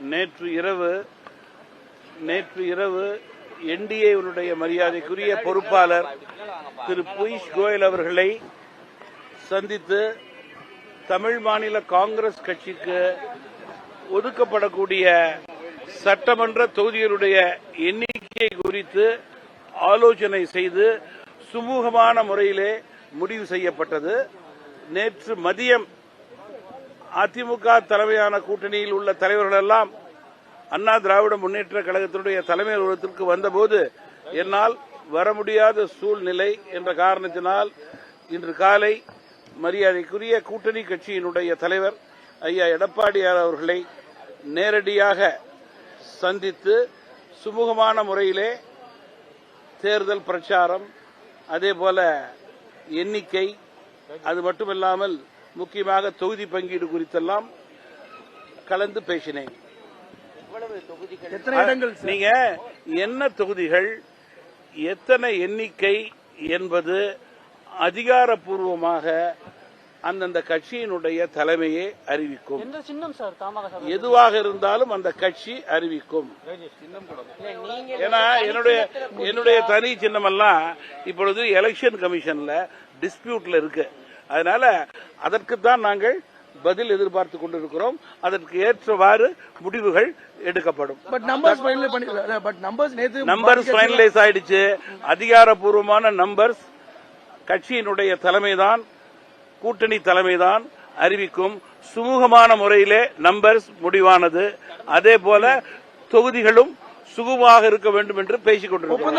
நேற்று இரவு என்டிஏவுடைய மரியாதைக்குரிய பொறுப்பாளர் திரு பியூஷ் கோயல் அவர்களை சந்தித்து தமிழ் மாநில காங்கிரஸ் கட்சிக்கு ஒதுக்கப்படக்கூடிய சட்டமன்ற தொகுதிகளுடைய எண்ணிக்கை குறித்து ஆலோசனை செய்து சுமூகமான முறையிலே முடிவு செய்யப்பட்டது. நேற்று மதியம் அதிமுக தலைமையான கூட்டணியில் உள்ள தலைவர்கள் எல்லாம் அண்ணா திராவிட முன்னேற்ற கழகத்தினுடைய தலைமை அலுவலகத்திற்கு வந்தபோது என்னால் வர முடியாத சூழ்நிலை என்ற காரணத்தினால் இன்று காலை மரியாதைக்குரிய கூட்டணி கட்சியினுடைய தலைவர் ஐயா எடப்பாடியார் அவர்களை நேரடியாக சந்தித்து சுமூகமான முறையிலே தேர்தல் பிரச்சாரம், அதேபோல எண்ணிக்கை, அது மட்டுமில்லாமல் முக்கியமாக தொகுதி பங்கீடு குறித்தெல்லாம் கலந்து பேசினேன். நீங்க என்ன தொகுதிகள், எத்தனை எண்ணிக்கை என்பது அதிகாரப்பூர்வமாக அந்தந்த கட்சியினுடைய தலைமையே அறிவிக்கும். எதுவாக இருந்தாலும் அந்த கட்சி அறிவிக்கும். ஏன்னா என்னுடைய தனி சின்னமெல்லாம் இப்பொழுது எலெக்ஷன் கமிஷன்ல டிஸ்பியூட்ல இருக்கு. அதனால அதற்குத்தான் நாங்கள் பதில் எதிர்பார்த்து கொண்டிருக்கிறோம். அதற்கு ஏற்றவாறு முடிவுகள் எடுக்கப்படும். நம்பர்ஸ் ஃபைனலைஸ் ஆயிடுச்சு. அதிகாரப்பூர்வமான நம்பர்ஸ் கட்சியினுடைய தலைமைதான், கூட்டணி தலைமைதான் அறிவிக்கும். சுமூகமான முறையிலே நம்பர்ஸ் முடிவானது. அதே போல தொகுதிகளும் சுகமாக இருக்க வேண்டும் என்று பேசிக் கொண்டிருக்கிறோம்.